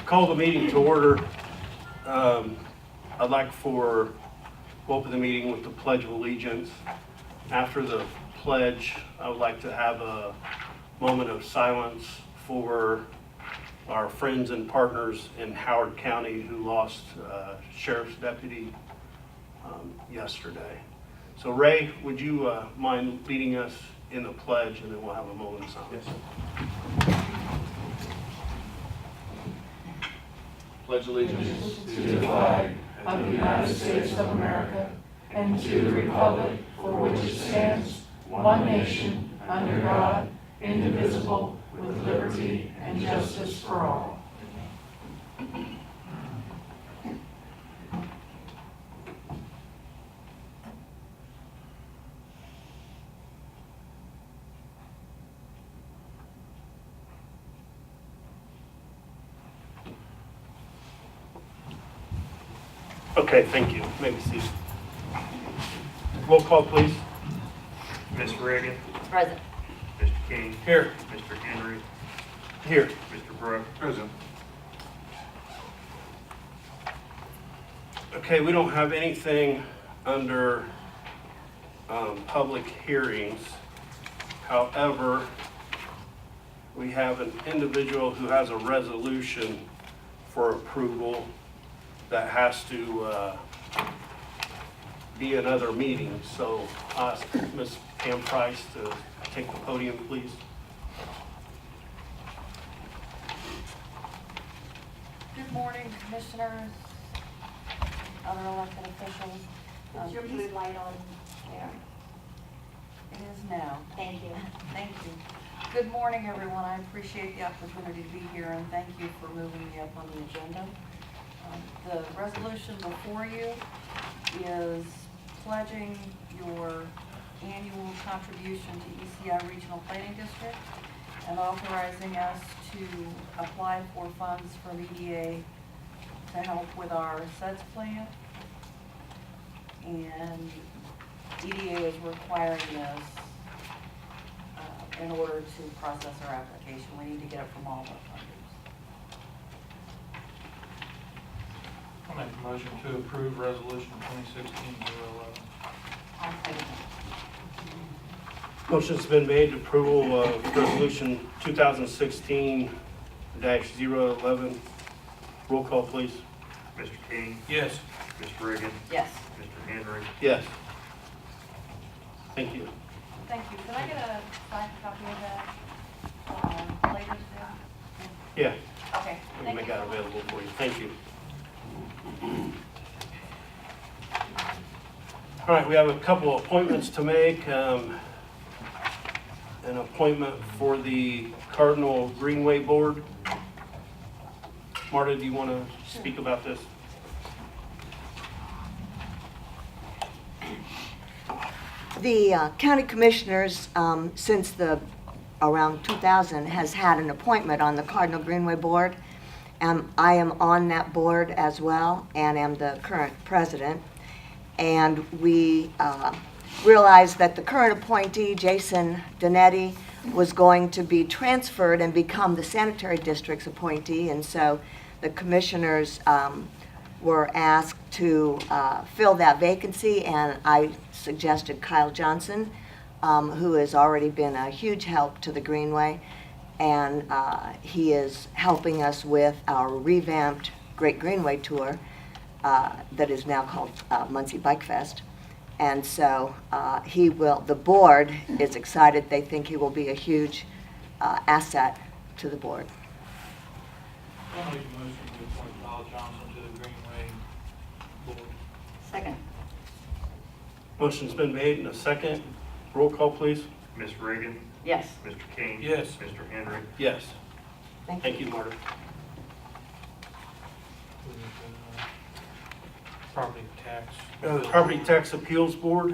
call the meeting to order. I'd like to open the meeting with the Pledge of Allegiance. After the pledge, I would like to have a moment of silence for our friends and partners in Howard County who lost sheriff's deputy yesterday. So Ray, would you mind leading us in the pledge, and then we'll have a moment of silence. Yes. Pledge allegiance to the flag of the United States of America and to the republic for which it stands, one nation, under God, indivisible, with liberty and justice for all. Okay, thank you. Maybe see. Roll call, please. Ms. Reagan, Present. Mr. King, Here. Mr. Henry, Here. Mr. Brooke. present. Okay, we don't have anything under public hearings. However, we have an individual who has a resolution for approval that has to be another meeting. So I ask Ms. Pam Price to take the podium, please. Good morning, commissioners, other elected officials. Is your blue light on there? It is now. Thank you. Thank you. Good morning, everyone. I appreciate the opportunity to be here, and thank you for moving me up on the agenda. The resolution before you is pledging your annual contribution to ECI Regional Planning District and authorizing us to apply for funds from EDA to help with our SEDS plan. And EDA is requiring this in order to process our application. We need to get it from all of our funders. I'll make a motion to approve resolution 2016-011. I'll second it. Motion's been made to approval of resolution 2016-011. Roll call, please. Mr. King, Yes. Ms. Reagan, Yes. Mr. Henry, Yes. Thank you. Thank you. Could I get a signed copy of that later today? Yeah, Okay. we can Thank make you that so much. available for you. Thank you. All right, we have a couple appointments to make. An appointment for the Cardinal Greenway Board. Marta, do you want to speak about this? The county commissioners, since around 2000, has had an appointment on the Cardinal Greenway Board. I am on that board as well and am the current president. And we realized that the current appointee, Jason Donetti, was going to be transferred and become the sanitary district's appointee. And so the commissioners were asked to fill that vacancy, and I suggested Kyle Johnson, who has already been a huge help to the Greenway, and he is helping us with our revamped Great Greenway Tour that is now called Muncie Bike Fest. And so the board is excited. They think he will be a huge asset to the board. I'll make a motion to appoint Kyle Johnson to the Greenway Board. Second. Motion's been made and a second. Roll call, please. Ms. Reagan, Yes. Mr. King. Yes. Mr. Henry, Yes. Thank you. Thank you, Marta. Property tax. Property Tax Appeals Board.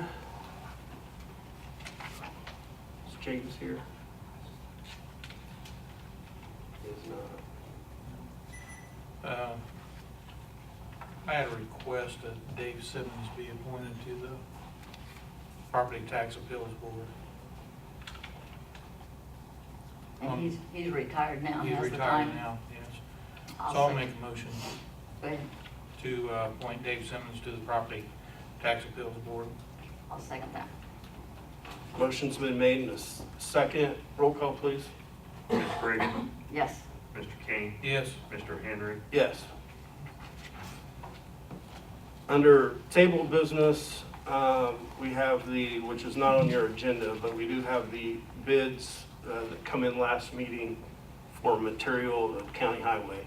Is James here? He is not. I had a request that Dave Simmons be appointed to the Property Tax Appeals Board. And he's retired now. He's has the retired time. now, yes. So I'll make a motion Go ahead. to appoint Dave Simmons to the Property Tax Appeals Board. I'll second that. Motion's been made in a second. Roll call, please. Ms. Reagan, Yes. Mr. King, Yes. Mr. Henry, Yes. Under table business, we have which is not on your agenda, but we do have the bids that come in last meeting for material of county highway.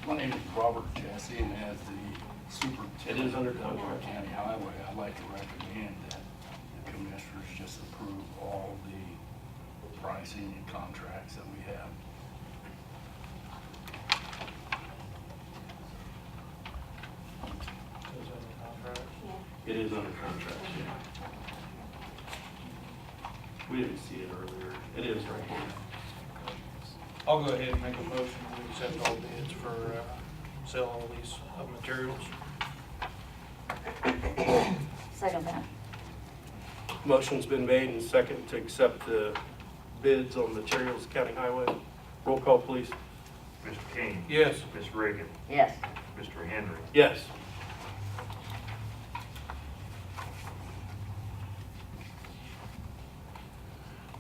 My name is Robert Jesse, and as the superintendent It is under of Delaware contract. County Highway, I'd like to recommend that the commissioners just approve all the pricing and contracts that we have. Is that the contract? It is under contract, yeah. We didn't see it earlier. It is right here. I'll go ahead and make a motion to accept all bids for sale or lease of materials. Second that. Motion's been made and second to accept the bids on materials county highway. Roll call, please. Mr. King, Yes. Ms. Reagan, Yes. Mr. Henry, Yes.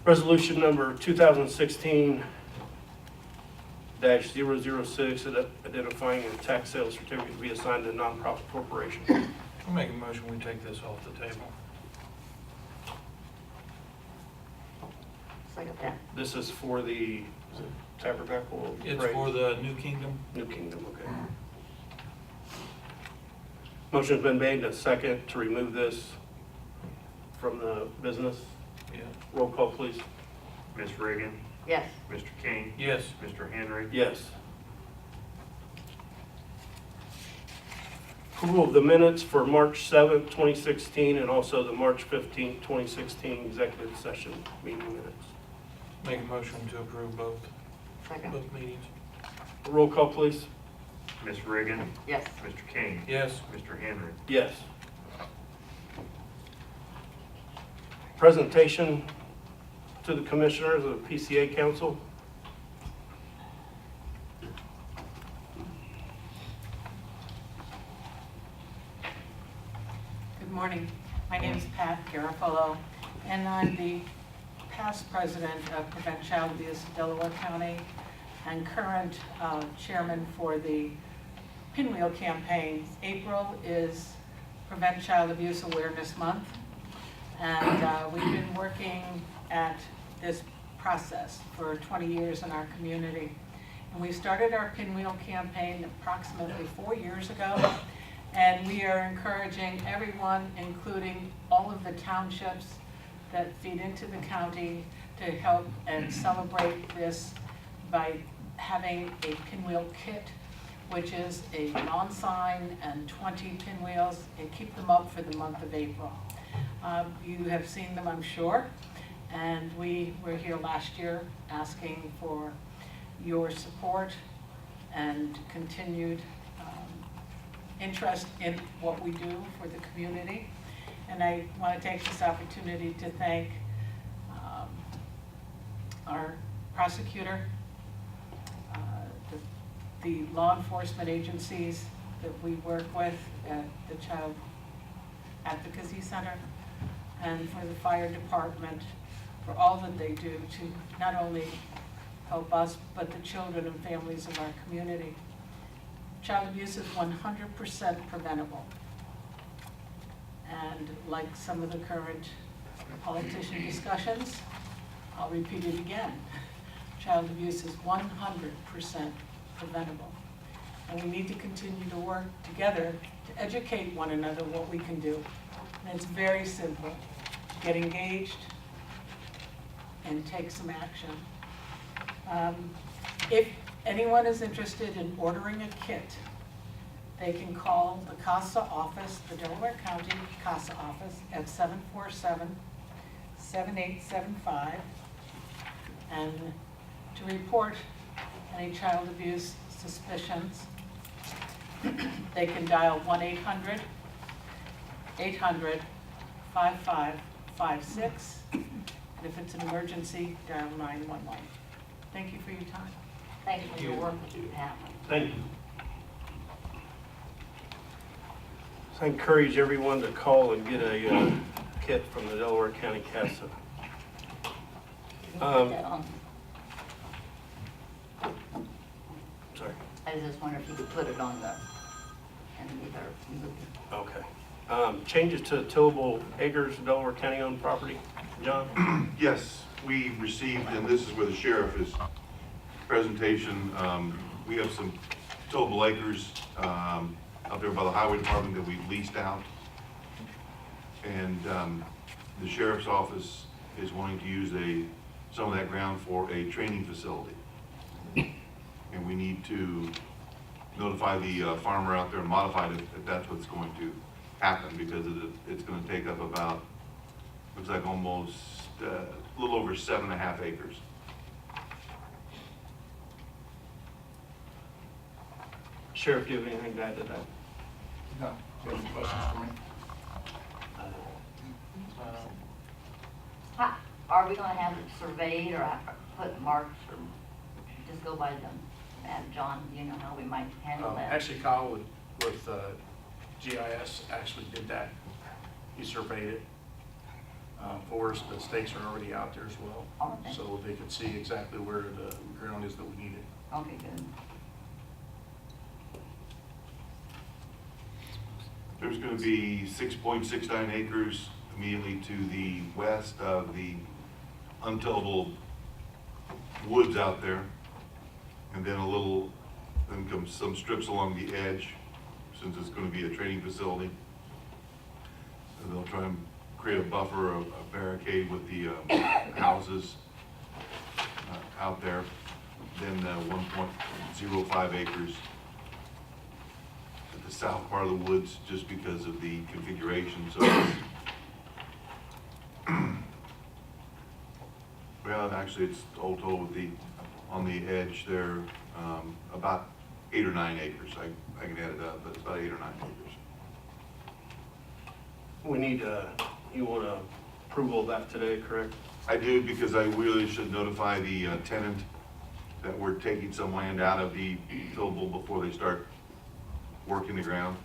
Resolution number 2016-006, identifying a tax sales certificate to be assigned to a nonprofit corporation. I'll make a motion, we take this off the table. Second that. This is for the Tabernacle? It's Parade? for the New Kingdom. New Kingdom, okay. Motion's been made and a second to remove this from the business. Yeah. Roll call, please. Ms. Reagan, Yes. Mr. King, Yes. Mr. Henry, Yes. Approval of the minutes for March 7th, 2016, and also the March 15th, 2016 executive session meeting minutes. Make a motion to approve both Second. meetings. Roll call, please. Ms. Reagan, Yes. Mr. King, Yes. Mr. Henry, Yes. Presentation to the commissioners of the PCA Council. Good morning. My name is Pat Garofalo, and I'm the past president of Prevent Child Abuse of Delaware County and current chairman for the Pinwheel Campaign. April is Prevent Child Abuse Awareness Month, and we've been working at this process for 20 years in our community. And we started our Pinwheel Campaign approximately 4 years ago. And we are encouraging everyone, including all of the townships that feed into the county, to help and celebrate this by having a pinwheel kit, which is a lawn sign and 20 pinwheels, and keep them up for the month of April. You have seen them, I'm sure, and we were here last year asking for your support and continued interest in what we do for the community. And I want to take this opportunity to thank our prosecutor, the law enforcement agencies that we work with at the Child Advocacy Center, and for the fire department for all that they do to not only help us, but the children and families of our community. Child abuse is 100% preventable. And like some of the current politician discussions, I'll repeat it again. Child abuse is 100% preventable. And we need to continue to work together to educate one another what we can do. And it's very simple. Get engaged and take some action. If anyone is interested in ordering a kit, they can call the CASA office, the Delaware County CASA office at 747-7875, and to report any child abuse suspicions, they can dial 1-800-800-5543. 56. And if it's an emergency, dial 911. Thank you for your time. Thank you for your work that you have. Thank you. So I encourage everyone to call and get a kit from the Delaware County CASA. Put that on. Sorry. I was just wondering if you could put it on the, and either move it. Okay. Changes to tillable acres, Delaware County owned property. John? Yes, we received, and this is where the sheriff is, presentation, we have some tillable acres up there by the highway department that we leased out. And the sheriff's office is wanting to use some of that ground for a training facility. And we need to notify the farmer out there and modify it if that's what's going to happen, because it's going to take up about, looks like almost a little over 7.5 acres. Sheriff, do you have anything to add to that? No, do you have any questions for me? Are we gonna have it surveyed or put marks or just go by them? And John, you know how we might handle that? Actually, Kyle with GIS actually did that. He surveyed it for us. The stakes are already out there as well. Okay. So they could see exactly where the ground is that we needed. Okay, good. There's going to be 6.69 acres immediately to the west of the untillable woods out there. And then then comes some strips along the edge, since it's going to be a training facility. And they'll try and create a buffer, a barricade with the houses out there. Then 1.05 acres at the south part of the woods, just because of the configuration. So well, actually, it's all told with on the edge there, about 8 or 9 acres. I can add it up, but it's about 8 or 9 acres. We need, you want approval of that today, correct? I do, because I really should notify the tenant that we're taking some land out of the tillable before they start working the ground.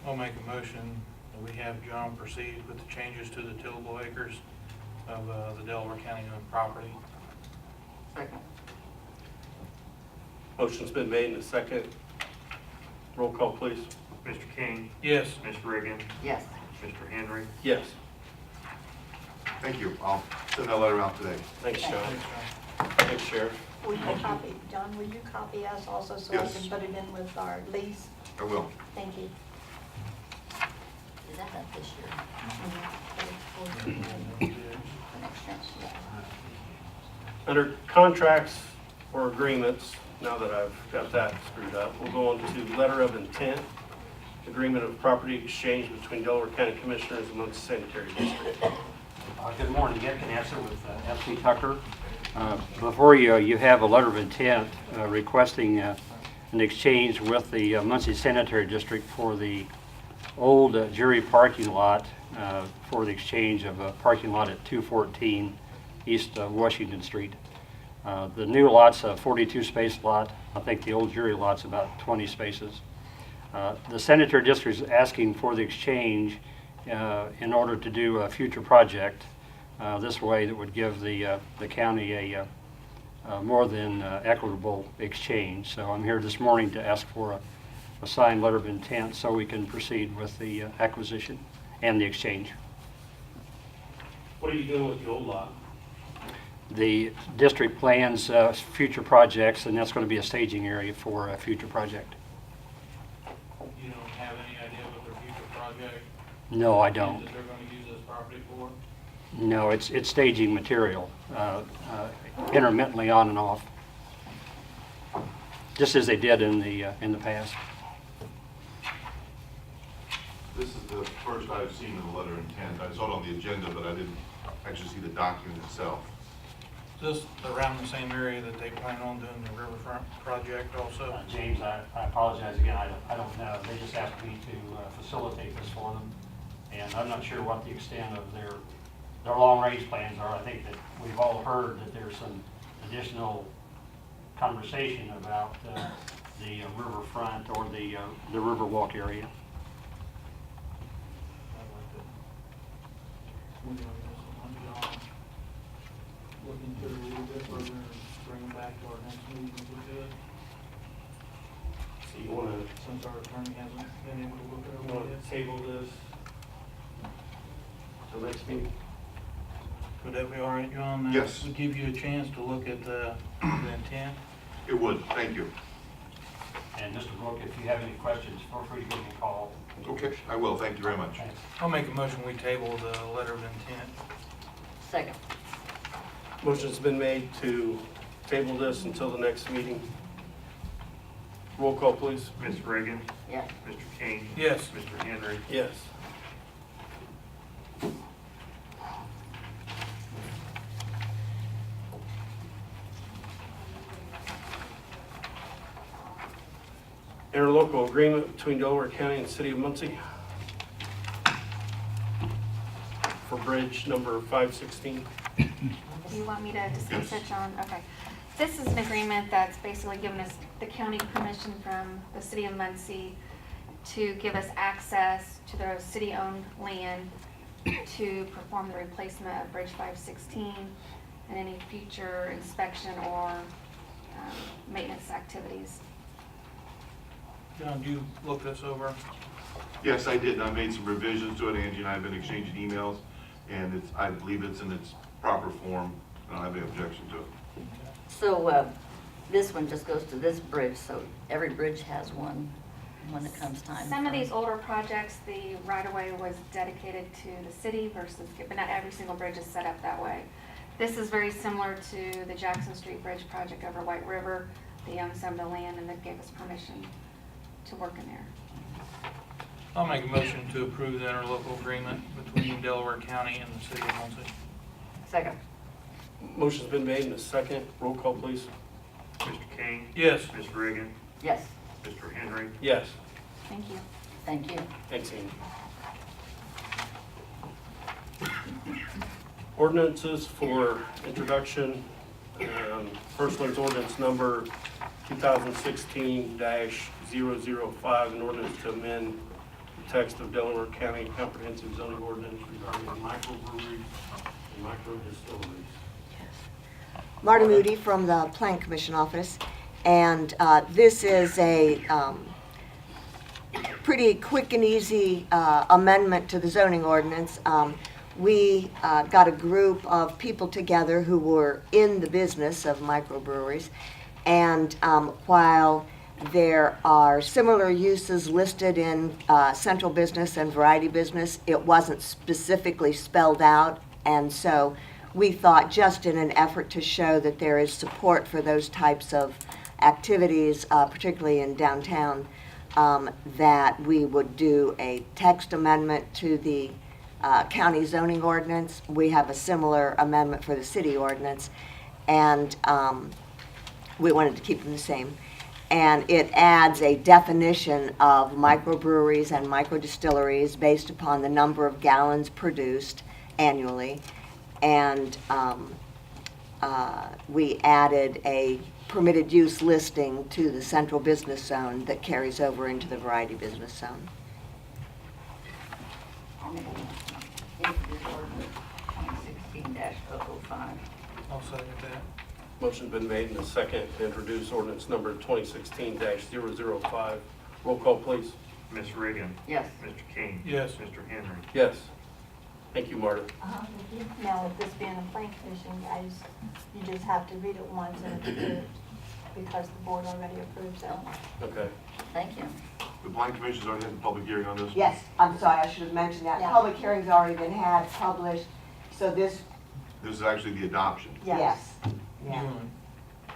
I'll make a motion that we have John proceed with the changes to the tillable acres of the Delaware County owned property. Second. Motion's been made in a second. Roll call, please. Mr. King, Yes. Ms. Riggin, Yes. Mr. Henry. Yes. Thank you. I'll send that letter out today. Thanks, John. Thanks, John. Thanks, Sheriff. Will you copy, John, will you copy us also so I Yes. can put it in with our lease? I will. Thank you. Is that not this year? Mm-hmm. The next year? Yeah. Under contracts or agreements, now that I've got that screwed up, we'll go on to letter of intent, agreement of property exchange between Delaware County Commissioners and Muncie Sanitary District. Good morning, Ed Canessa with FC Tucker. Before you, you have a letter of intent requesting an exchange with the Muncie Sanitary District for the old jury parking lot for the exchange of a parking lot at 214 East Washington Street. The new lot's a 42 space lot. I think the old jury lot's about 20 spaces. The Sanitary District is asking for the exchange in order to do a future project. This way that would give the county a more than equitable exchange. So I'm here this morning to ask for a signed letter of intent so we can proceed with the acquisition and the exchange. What are you doing with the old lot? The district plans future projects, and that's going to be a staging area for a future project. You don't have any idea what their future project No, I is don't. that they're gonna use this property for? No, it's staging material, intermittently on and off, just as they did in the past. This is the first I've seen of the letter of intent. I saw it on the agenda, but I didn't actually see the document itself. Is this around the same area that they plan on doing the riverfront project also? James, I apologize again, I don't know. They just asked me to facilitate this for them, And I'm not sure what the extent of their long-range plans are. I think that we've all heard that there's some additional conversation about the riverfront or the Riverwalk area. I'd like to, we're gonna miss one, John. Look into it a little bit further and bring them back to our next meeting if we could, So you want to, since our attorney hasn't been able to look it you over want yet. to table this till next meeting? Would that be all right, John? That Yes. would give you a chance to look at the intent. It would, thank you. And Mr. Brook, if you have any questions, feel free to give me a call. Okay, I will, thank you very much. Thanks. I'll make a motion, we table the letter of intent. Second. Motion's been made to table this until the next meeting. Roll call, please. Ms. Reagan, Yes. Mr. King, Yes. Mr. Henry, Yes. Interlocal agreement between Delaware County and the City of Muncie for bridge number 516. Do you want me to discuss it, John? Okay. This is an agreement that's basically given us the county permission from the city of Muncie to give us access to the city-owned land to perform the replacement of Bridge 516 and any future inspection or maintenance activities. John, do you look this over? Yes, I did, and I made some revisions to it. Angie and I have been exchanging emails, and it's, I believe it's in its proper form. I don't have any objection to it. So, this one just goes to this bridge, so every bridge has one when it comes time. Some of for- these older projects, the right-of-way was dedicated to the city versus, but not every single bridge is set up that way. This is very similar to the Jackson Street Bridge project over White River. They own some of the land and they gave us permission to work in there. I'll make a motion to approve the interlocal agreement between Delaware County and the city of Muncie. Second. Motion's been made in a second. Roll call, please. Mr. King, Yes. Ms. Reagan, Yes, Mr. Henry, Yes. Thank you. thank you. Thanks, Andy. Ordinances for introduction. First one's ordinance number 2016-005, an ordinance to amend the text of Delaware County Comprehensive Zoning Ordinance regarding microbreweries and microdistilleries. Marta Moody from the Plan Commission Office, and this is a pretty quick and easy amendment to the zoning ordinance. We got a group of people together who were in the business of microbreweries, and while there are similar uses listed in central business and variety business, it wasn't specifically spelled out, and so we thought, just in an effort to show that there is support for those types of activities, particularly in downtown, that we would do a text amendment to the county zoning ordinance. We have a similar amendment for the city ordinance, and we wanted to keep them the same. And it adds a definition of microbreweries and microdistilleries based upon the number of gallons produced annually. And we added a permitted use listing to the central business zone that carries over into the variety business zone. I'll make a motion. Introduce ordinance 2016-005. I'll second that. Motion's been made in a second to introduce ordinance number 2016-005. Roll call, please. Ms. Reagan, Yes. Mr. King. Yes. Mr. Henry. Yes. Thank you, Marta. Now, with this being a plan commission, guys, you just have to read it once and it's approved, because the board already approves it. Okay. Thank you. The Plan Commission's already had a public hearing on this? Yes, I'm sorry, I should have mentioned that. Yeah. Public hearing's already been had, published, so this, This is actually the adoption. yes. You Yeah. want-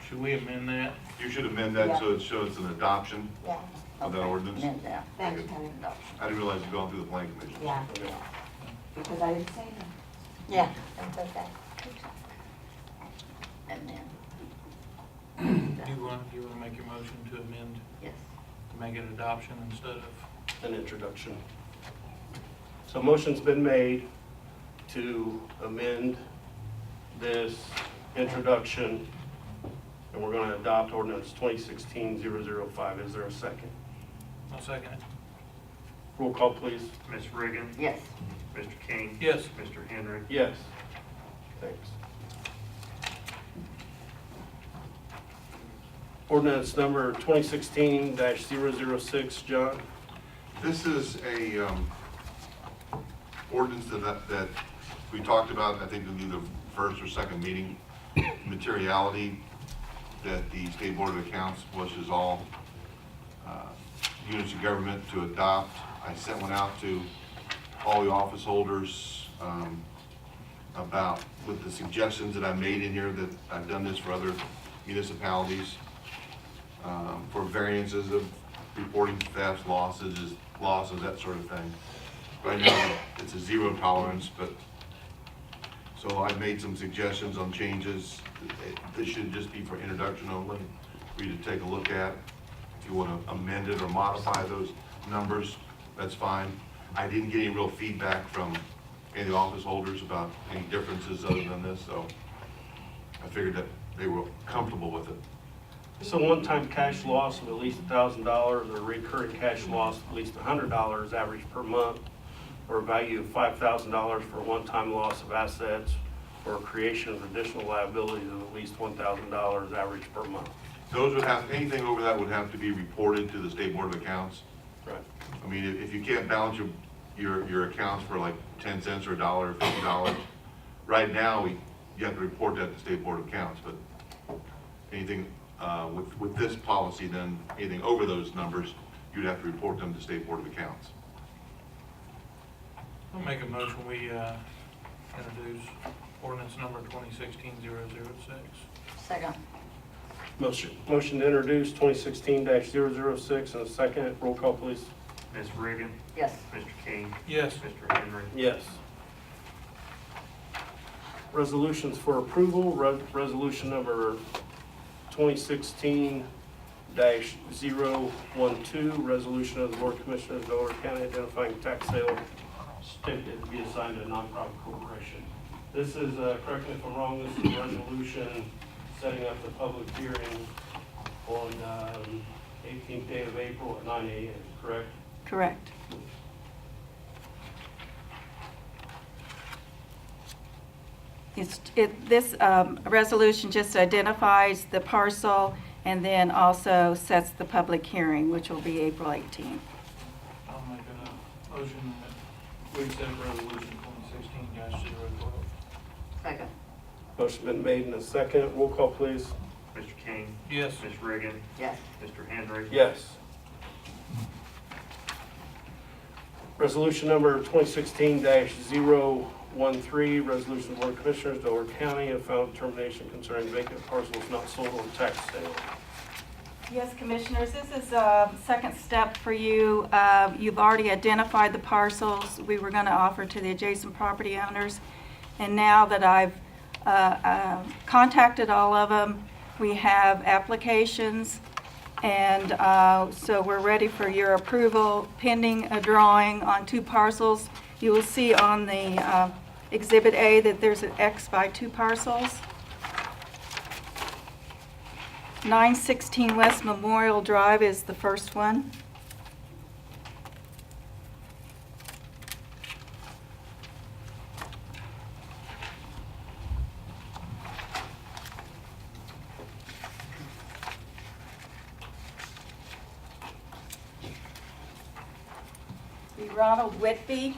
Should we amend that? You should amend that so it shows an adoption Yeah. of that Okay, ordinance. amend that. Thanks, Penny. Adoption. I didn't realize you'd gone through the Plan Commission. Yeah, Okay. because I didn't say that. Yeah, that's okay. And then, Do you want to make your motion to amend, yes. to make it adoption instead of, An introduction. So motion's been made to amend this introduction, and we're going to adopt ordinance 2016-005. Is there a second? I'll second it. Roll call, please. Ms. Reagan. Yes. Mr. King. Yes. Mr. Henry. Yes. Thanks. Ordinance number 2016-006, John. This is a ordinance that we talked about, I think in either first or second meeting, materiality that the State Board of Accounts wishes all units of government to adopt. I sent one out to all the office holders with the suggestions that I made in here, that I've done this for other municipalities for variances of reporting thefts, losses, that sort of thing. Right now, it's a zero tolerance, but, so I've made some suggestions on changes. This should just be for introduction only, for you to take a look at. If you want to amend it or modify those numbers, that's fine. I didn't get any real feedback from any of the office holders about any differences other than this, so I figured that they were comfortable with it. So one-time cash loss of at least $1,000, or recurring cash loss of at least $100 average per month, or a value of $5,000 for a one-time loss of assets, or creation of additional liabilities of at least $1,000 average per month. Those would have, anything over that would have to be reported to the State Board of Accounts. Right. I mean, if you can't balance your accounts for like 10 cents or $1 or $50, right now, you have to report that to the State Board of Accounts, but anything with this policy, then anything over those numbers, you'd have to report them to State Board of Accounts. I'll make a motion, we introduce ordinance number 2016-006. Second. Motion to introduce 2016-006 and a second. Roll call, please. Ms. Reagan. Yes. Mr. King. Yes. Mr. Henry. Yes. Resolutions for approval. Resolution number 2016-012, resolution of the Board of Commissioners of Delaware County identifying tax sale certificate to be assigned to a nonprofit corporation. This is, correct me if I'm wrong, this is a resolution setting up the public hearing on 18th day of April at 9 a.m., correct? Correct. This resolution just identifies the parcel and then also sets the public hearing, which will be April 18th. I'll make a motion that we accept resolution 2016-012. Second. Motion been made in a second. Roll call, please. Mr. King. Yes. Ms. Reagan. Yes. Mr. Henry. Yes. Resolution number 2016-013, resolution of the Board of Commissioners, Delaware County, of final determination concerning vacant parcels not sold on tax sale. Yes, Commissioners, this is a second step for you. You've already identified the parcels we were going to offer to the adjacent property owners. And now that I've contacted all of them, we have applications. And so we're ready for your approval pending a drawing on 2 parcels. You will see on the Exhibit A that there's an X by 2 parcels. 916 West Memorial Drive is the first one. Be Ronald Whitby.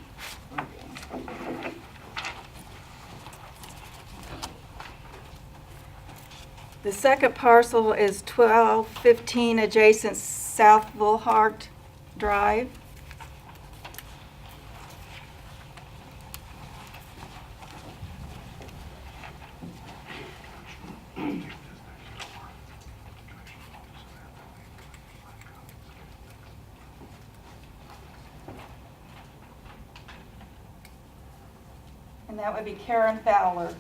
The second parcel is 1215 adjacent South Woolhart Drive. And that would be Karen Fowler.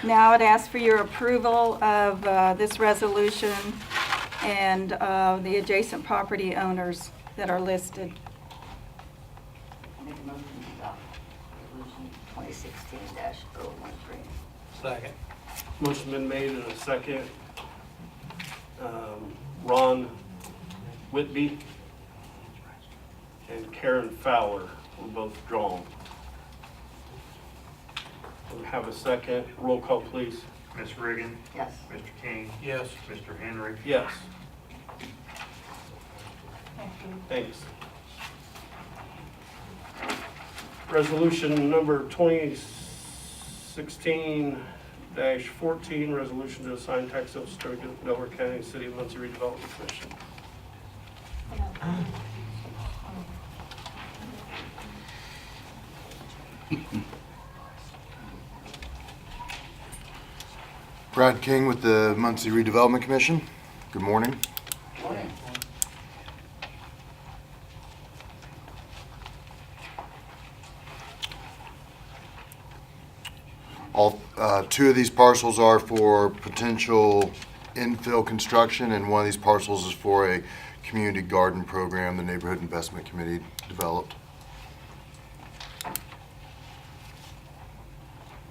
Now I'd ask for your approval of this resolution and the adjacent property owners that are listed. Make a motion to adopt resolution 2016-013. Second. Motion been made and a second. Ron Whitby and Karen Fowler were both drawn. We have a second. Roll call, please. Ms. Reagan, Yes. Mr. King, Yes. Mr. Henry, Yes. Thanks. Resolution number 2016-14, resolution to assign tax sale certificate of Delaware County, City of Muncie Redevelopment Commission. Brad King with the Muncie Redevelopment Commission. Good morning. Morning. All, two of these parcels are for potential infill construction, and one of these parcels is for a community garden program the Neighborhood Investment Committee developed.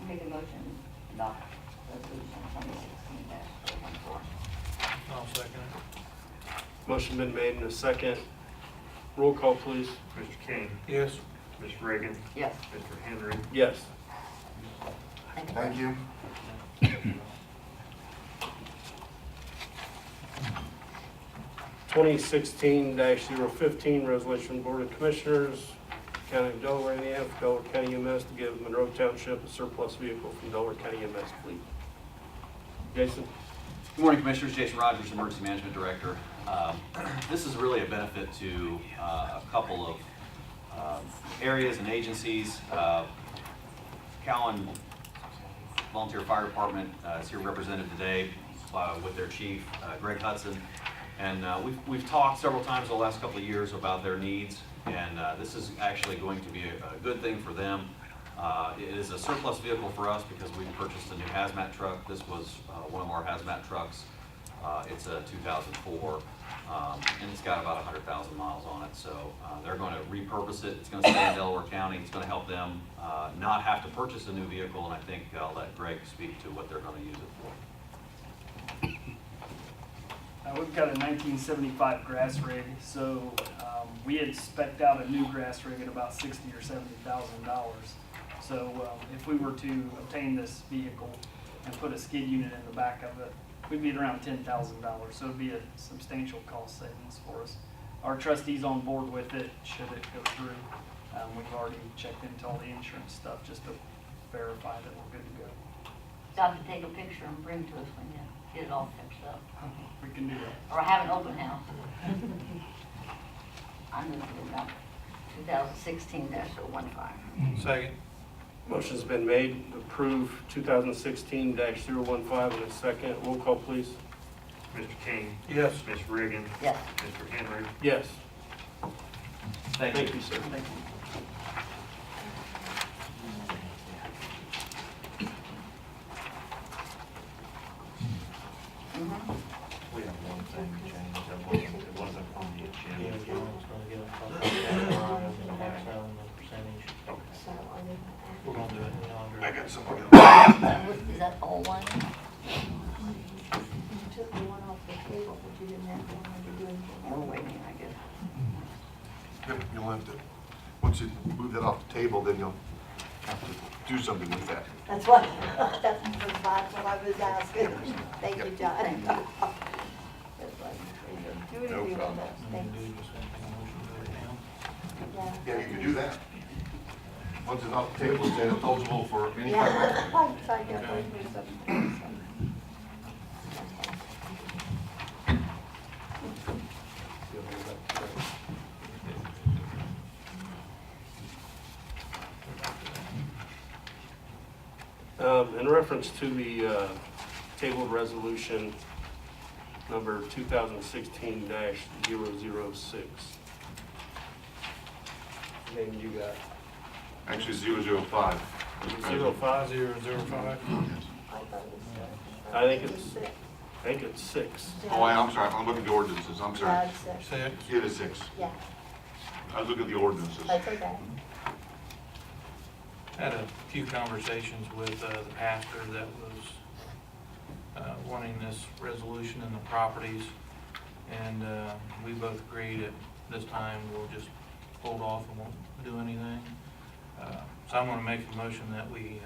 Make a motion to adopt resolution 2016-014. I'll second it. Motion been made and a second. Roll call, please. Mr. King, Yes. Ms. Reagan, Yes. Mr. Henry, Yes. Thank you. 2016-015, resolution Board of Commissioners, County of Delaware, Indiana, for Delaware County EMS to give Monroe Township a surplus vehicle from Delaware County EMS fleet. Jason? Good morning, Commissioners. Jason Rogers, Emergency Management Director. This is really a benefit to a couple of areas and agencies. Cowan Volunteer Fire Department is here represented today with their chief, Greg Hudson. And we've talked several times the last couple of years about their needs, and this is actually going to be a good thing for them. It is a surplus vehicle for us because we purchased a new hazmat truck. This was one of our hazmat trucks. It's a 2004, and it's got about 100,000 miles on it. So they're going to repurpose it. It's going to stay in Delaware County. It's going to help them not have to purchase a new vehicle, and I think I'll let Greg speak to what they're going to use it for. We've got a 1975 grass rig, so we had spec'd out a new grass rig at about $60,000 or $70,000. So if we were to obtain this vehicle and put a skid unit in the back of it, we'd be at around $10,000. So it'd be a substantial cost savings for us. Our trustee's on board with it, should it go through. We've already checked into all the insurance stuff just to verify that we're good to go. Got to take a picture and bring to us when you get it all fixed up. We can do that. Or have an open house. I'm going to adopt 2016-015. Second. Motion's been made to approve 2016-015 in a second. Roll call, please. Mr. King, Yes. Ms. Reagan, Yes. Mr. Henry, Yes. Thank you. Thank you, sir. Thank you. We have one thing to change. It wasn't on the Yeah, agenda. John's gonna get a copy of that line and the tax sale and the percentage. We're gonna do it in the calendar. I got something else. Is that the whole one? You took the one off the table, but you didn't have the one to do anything. We're waiting, I guess. Yep, you'll have to, once you move that off the table, then you'll have to do something with that. That's what, that's what I was asking. Thank you, John. Thank you. That's what I'm doing. No Do it problem. with us. And Thanks. do just make a motion to do it now. Yeah. Yeah, you can do that. Once it's off the table, it's then eligible for any kind of. Yeah. I'm sorry, I got to do something. In reference to the tabled resolution number 2016-006. Name you got? Actually, 005. 05? 005. I think it's 6. Oh, I'm sorry, I'm looking at the ordinances, I'm sorry. Yeah, it's six. 6. It is 6. Yeah, I was looking at the ordinances. that's okay. Had a few conversations with the pastor that was wanting this resolution in the properties, and we both agreed at this time we'll just hold off and won't do anything. So I'm going to make a motion that we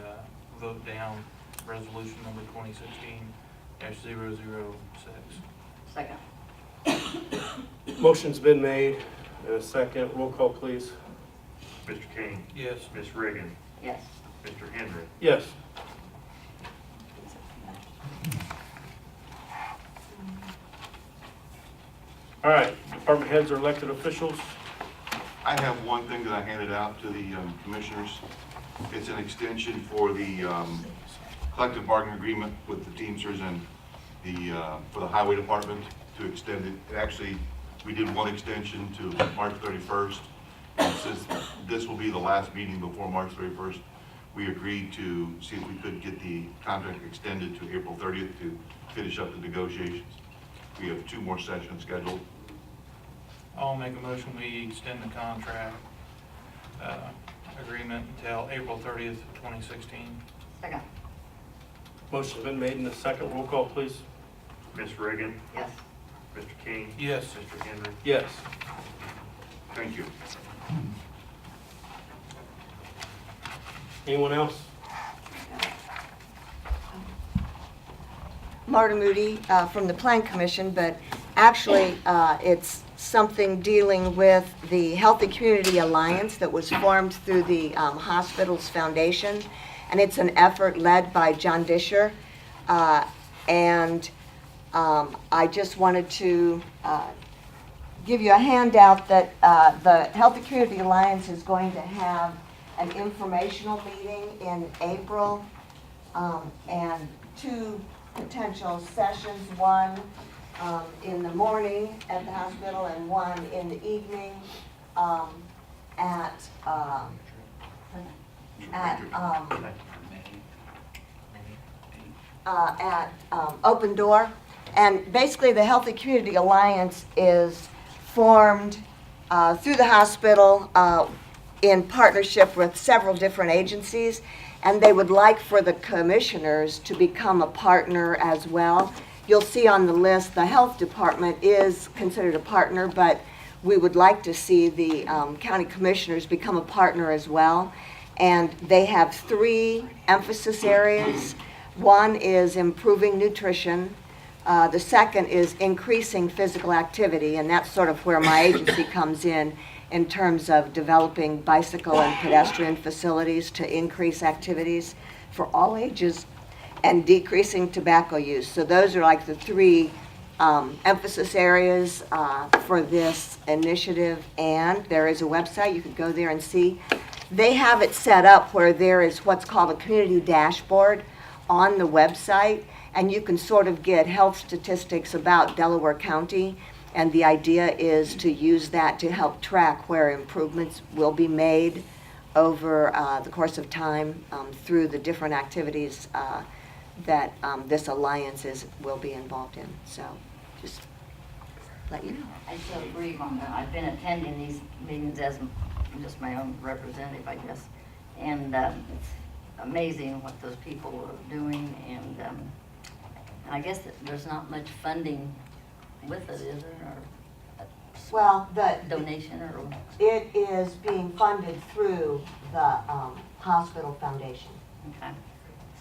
vote down resolution number 2016-006. Second. Motion's been made, and a second. Roll call, please. Mr. King, Yes. Ms. Reagan, Yes. Mr. Henry. Yes. All right, department heads or elected officials. I have one thing that I handed out to the commissioners. It's an extension for the collective bargaining agreement with the Teamsters and for the highway department to extend it. Actually, we did one extension to March 31st. And since this will be the last meeting before March 31st, we agreed to see if we could get the contract extended to April 30th to finish up the negotiations. We have 2 more sessions scheduled. I'll make a motion we extend the contract agreement until April 30th, 2016. Second. Motion's been made, and a second. Roll call, please. Ms. Reagan, Yes. Mr. King, Yes. Mr. Henry. Yes. Thank you. Anyone else? Marta Moody from the Plan Commission, but actually it's something dealing with the Healthy Community Alliance that was formed through the Hospitals Foundation, and it's an effort led by John Disher. And I just wanted to give you a handout that the Healthy Community Alliance is going to have an informational meeting in April, and 2 potential sessions, one in the morning at the hospital and one in the evening at Open Door. And basically the Healthy Community Alliance is formed through the hospital in partnership with several different agencies, and they would like for the commissioners to become a partner as well. You'll see on the list, the health department is considered a partner, but we would like to see the county commissioners become a partner as well. And they have 3 emphasis areas. One is improving nutrition. The second is increasing physical activity, and that's sort of where my agency comes in terms of developing bicycle and pedestrian facilities to increase activities for all ages, and decreasing tobacco use. So those are like the 3 emphasis areas for this initiative, and there is a website. You could go there and see. They have it set up where there is what's called a community dashboard on the website, and you can sort of get health statistics about Delaware County, and the idea is to use that to help track where improvements will be made over the course of time through the different activities that this alliance will be involved in. So just let you know. I so agree on that. I've been attending these meetings as just my own representative, I guess. And it's amazing what those people are doing. And I guess that there's not much funding with it, is there? Or Well, donation or? it is being funded through the hospital foundation. Okay.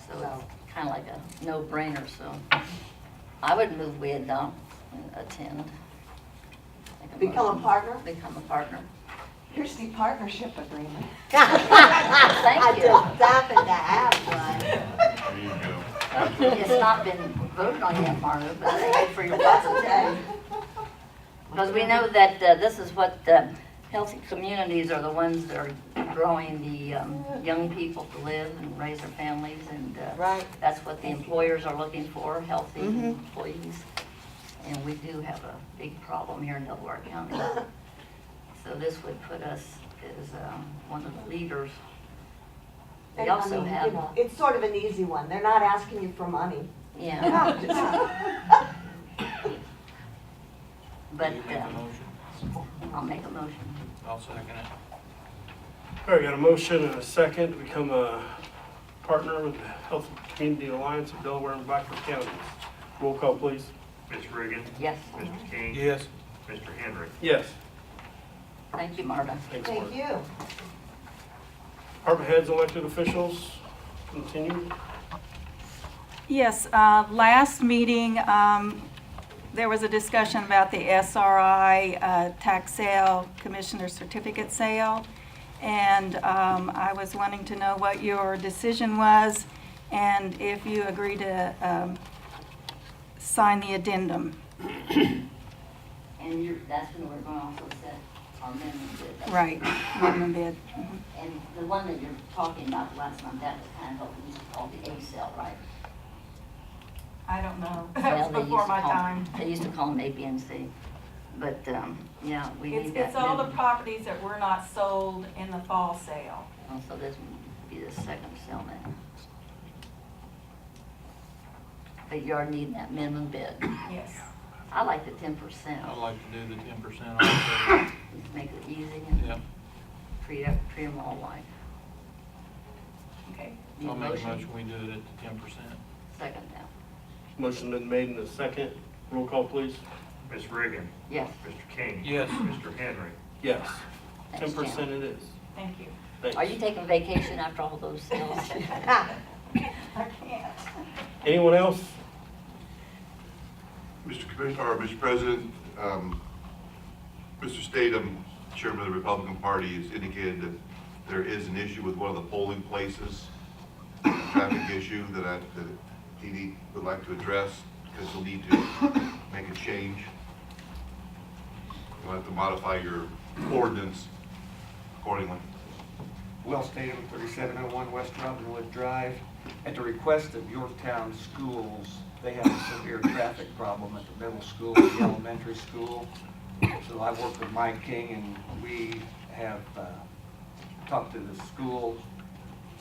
So it's kind of like a no-brainer, so I would move we adopt and attend. Become a partner? Become a partner. Here's the partnership agreement. Thank I you. just happened to have There you go. It's not been voted on yet, Marta, but thank you for your positivity. Because we know that this is what healthy communities are, the ones that are growing the young people to live and raise their families, and Right. that's what the employers are looking for, healthy Mhm. employees. And we do have a big problem here in Delaware County. So this would put us as one of the leaders They And, I also mean, have- you know, it's sort of an easy one. They're not asking you for money. Yeah. But, Do you make a motion? I'll make a motion. I'll second it. All right, got a motion and a second to become a partner with the Health and Community Alliance of Delaware and Blackfoot counties. Roll call, please. Ms. Reagan. Yes. Mr. King. Yes. Mr. Henry. Yes. Thank you, Marta. Thanks, Thank Mark. you. Department heads, elected officials, continue. Yes, last meeting, there was a discussion about the SRI tax sale, commissioner certificate sale, and I was wanting to know what your decision was and if you agree to sign the addendum. And that's when we're going to also set our minimum bid. Right, minimum bid. And the one that you're talking about last month, that was kind of what we used to call the A cell, right? I don't know. Well, That was they used before to my call- time. They used to call them A, B, and C. But, yeah, we need that. It's all the minimum. properties that were not sold in the fall sale. Oh, so this would be the second sale then. But you are needing that minimum bid. Yes. I like the 10%. I'd like to do the 10% also. Just make it easy and Yep. treat them all alike. Okay. Need a I'll make a motion, we do it at the 10%. Second now. Motion been made in a second. Roll call, please. Ms. Reagan. Yes. Mr. King. Yes. Mr. Henry. Yes. Thanks, 10% Jim. it is. Thank you. Thanks. Are you taking vacation after all those sales? I can't. Anyone else? Mr. Commissioner, or Mr. President, Mr. Statham, Chairman of the Republican Party, has indicated that there is an issue with one of the polling places, a traffic issue that he would like to address, because he'll need to make a change. You'll have to modify your ordinance accordingly. Will Statham, 3701 West Robinwood Drive. At the request of Yorktown Schools, they have a severe traffic problem at the middle school and the elementary school. So I worked with Mike King, and we have talked to the school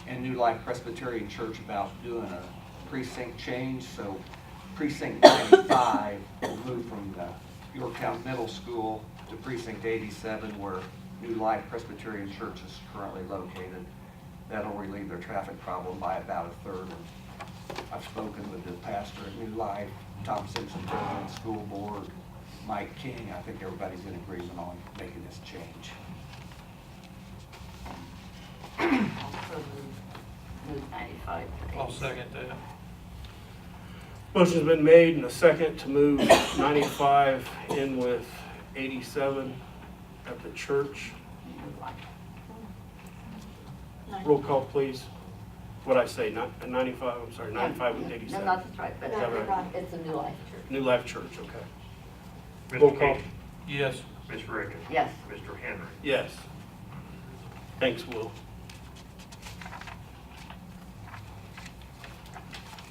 and New Life Presbyterian Church about doing a precinct change. So precinct 95 will move from the Yorktown Middle School to precinct 87, where New Life Presbyterian Church is currently located. That'll relieve their traffic problem by about a third. And I've spoken with the pastor at New Life, Tom Simpson, president of the school board, Mike King. I think everybody's in agreement on making this change. Also move 95 to 87. I'll second that. Motion's been made and a second to move 95 in with 87 at the church. Roll call, please. What'd I say, 95, I'm sorry, 95 with 87? No, that's right, but Is that right? it's a New Life Church. New Life Church, okay. Roll Mr. call. King. Yes. Ms. Reagan. Yes. Mr. Henry. Yes. Thanks, Will.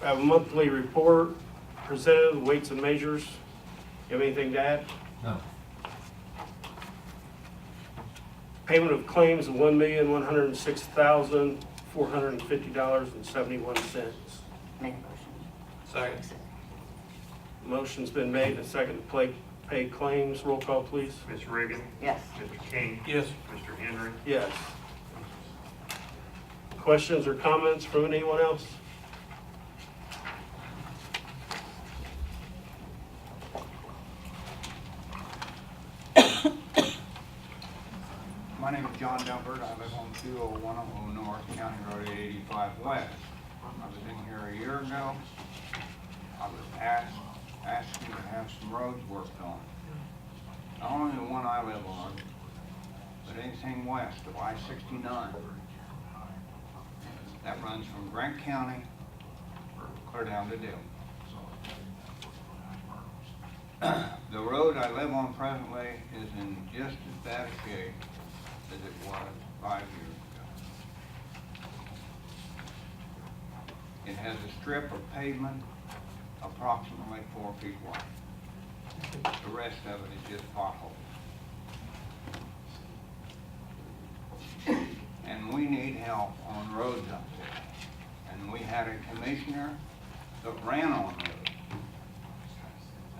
I have a monthly report presented, weights and measures. You have anything to add? No. Payment of claims of $1,106,450.71. Make a motion. Second. Motion's been made and second to pay claims. Roll call, please. Ms. Reagan. Yes. Mr. King. Yes. Mr. Henry. Yes. Questions or comments from anyone else? My name is John Dumpert. I live on 2010 North, County Road 885 West. I was in here a year ago. I was asking to have some roads worked on. Not only the one I live on, but anything west of I-69. That runs from Grant County clear down to Dillon. The road I live on presently is in just as bad a shape as it was 5 years ago. It has a strip of pavement approximately 4 feet wide. The rest of it is just potholes. And we need help on roads up there. had a commissioner that ran on roads.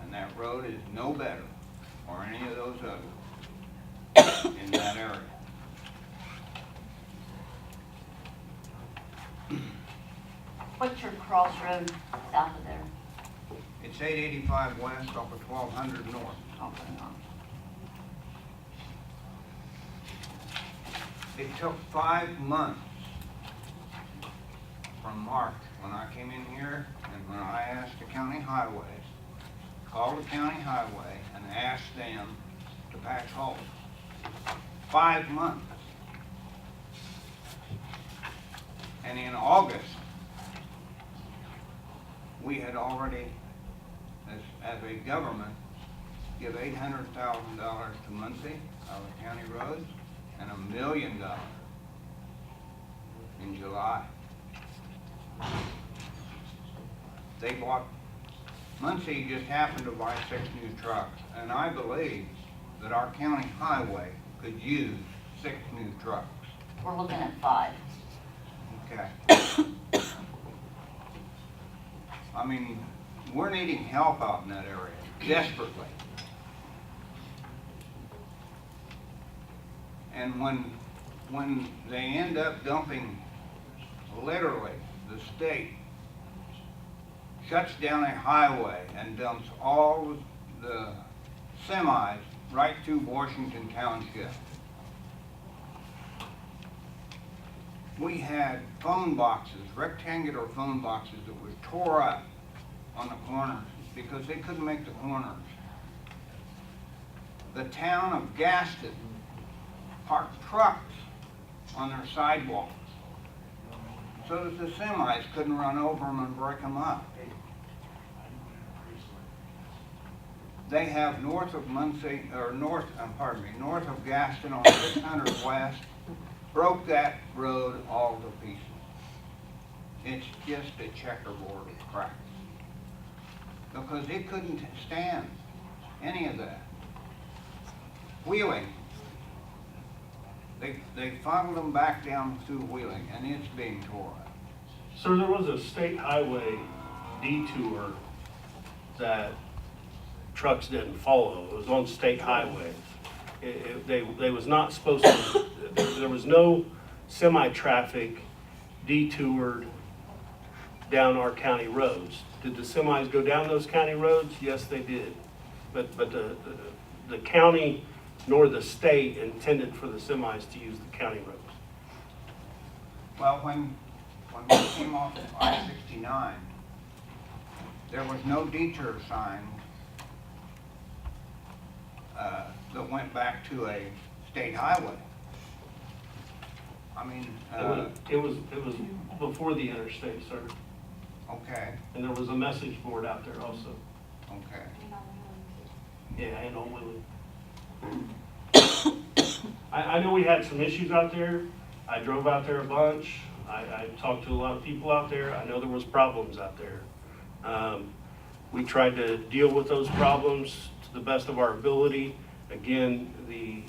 And that road is no better, or any of those others, in that area. What's your crossroad south of there? It's 885 west off of 1200 north. Okay, no. It took 5 months from March, when I came in here, and when I asked the county highways, called the county highway and asked them to patch holes. 5 months. And in August, we had already, as a government, give $800,000 to Muncie, out of county roads, and $1 million in July. They bought, Muncie just happened to buy 6 new trucks, and I believe that our county highway could use 6 new trucks. We're looking at 5. Okay. I mean, we're needing help out in that area, desperately. And when they end up dumping, literally, the state shuts down a highway and dumps all the semis right through Washington Township. We had phone boxes, rectangular phone boxes that were tore up on the corners because they couldn't make the corners. The town of Gaston parked trucks on their sidewalks so that the semis couldn't run over them and break them up. They have north of Muncie, or north of Gaston on 600 West, broke that road all to pieces. It's just a checkerboard of cracks. Because it couldn't stand any of that. Wheeling, they funneled them back down through Wheeling, and it's being tore up. Sir, there was a state highway detour that trucks didn't follow. It was on state highways. They was not supposed to, there was no semi-traffic detoured down our county roads. Did the semis go down those county roads? Yes, they did. But the county nor the state intended for the semis to use the county roads. Well, when we came off of I-69, there was no detour sign that went back to a state highway. I mean, It was before the interstate, sir. okay, And there was a message board out there also. okay. Yeah, and on Willie. I know we had some issues out there. I drove out there a bunch. I talked to a lot of people out there. I know there was problems out there. We tried to deal with those problems to the best of our ability. Again, the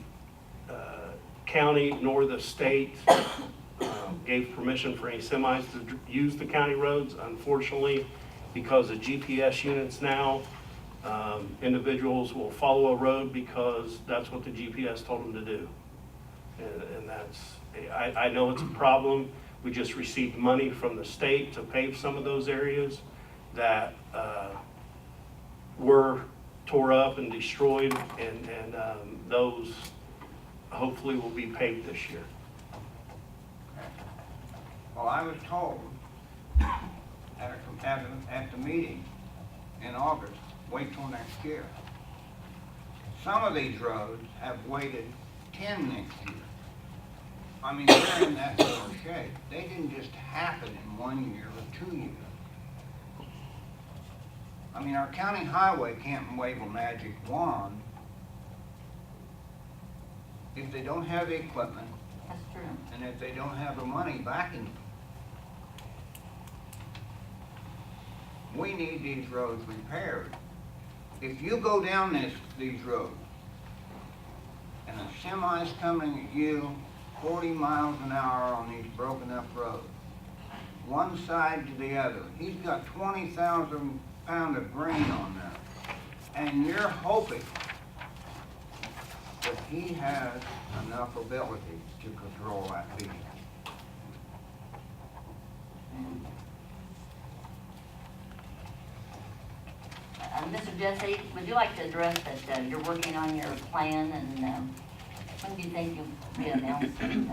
county nor the state gave permission for any semis to use the county roads. Unfortunately, because of GPS units now, individuals will follow a road because that's what the GPS told them to do. And that's, I know it's a problem. We just received money from the state to pave some of those areas that were tore up and destroyed, and those hopefully will be paved this year. Well, I was told at the meeting in August, wait till next year. Some of these roads have waited 10 next year. I mean, they're in that sort of shape. They didn't just happen in 1 year or 2 years. I mean, our county highway can't wave a magic wand if they don't have the equipment. That's true. And if they don't have the money backing them. We need these roads repaired. If you go down these roads and a semi's coming at you 40 miles an hour on these broken up roads, one side to the other. He's got 20,000 pound of grain on there. And you're hoping that he has enough ability to control that beast. Mr. Jesse, would you like to address that you're working on your plan, and when do you think you'll be announcing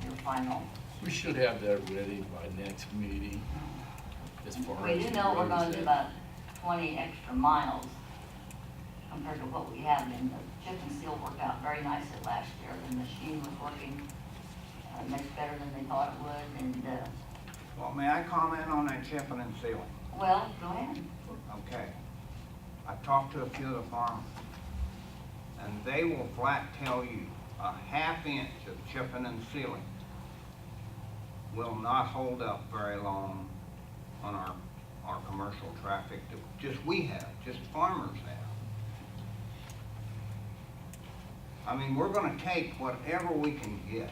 your final? We should have that ready by next meeting, as far We as do the know we're roads going to do and- about 20 extra miles compared to what we have, and the chip and seal worked out very nicely last year. The machine was working much better than they thought it would, and, Well, may I comment on that chipping and sealing? well, go ahead. Okay. I talked to a few of the farmers, and they will flat tell you a half inch of chipping and sealing will not hold up very long on our commercial traffic that just we have, just farmers have. I mean, we're gonna take whatever we can get.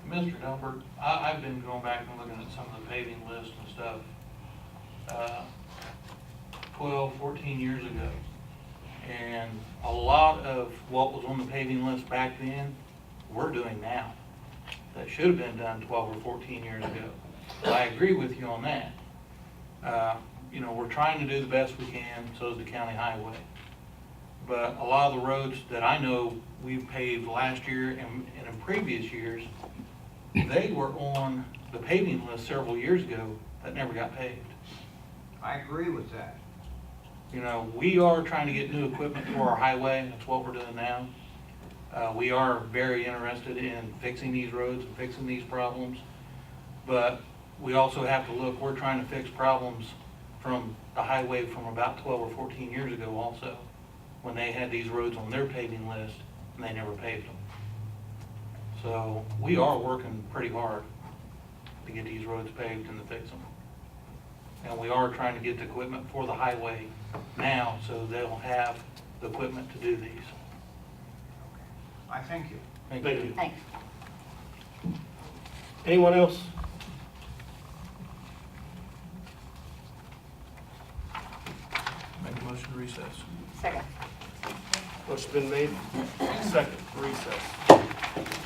Mr. Delbert, I've been going back and looking at some of the paving lists and stuff, 12, 14 years ago. And a lot of what was on the paving list back then, we're doing now. That should have been done 12 or 14 years ago. I agree with you on that. You know, we're trying to do the best we can, so is the county highway. But a lot of the roads that I know we've paved last year and in previous years, they were on the paving list several years ago that never got paved. I agree with that. You know, we are trying to get new equipment for our highway. That's what we're doing now. We are very interested in fixing these roads and fixing these problems. But we also have to look, we're trying to fix problems from the highway from about 12 or 14 years ago also, when they had these roads on their paving list and they never paved them. So we are working pretty hard to get these roads paved and to fix them. And we are trying to get the equipment for the highway now, so they'll have the equipment to do these. I thank you. Thank Thank you. you. Thanks. Anyone else? Make a motion to recess. Second. Motion been made. Second, recess.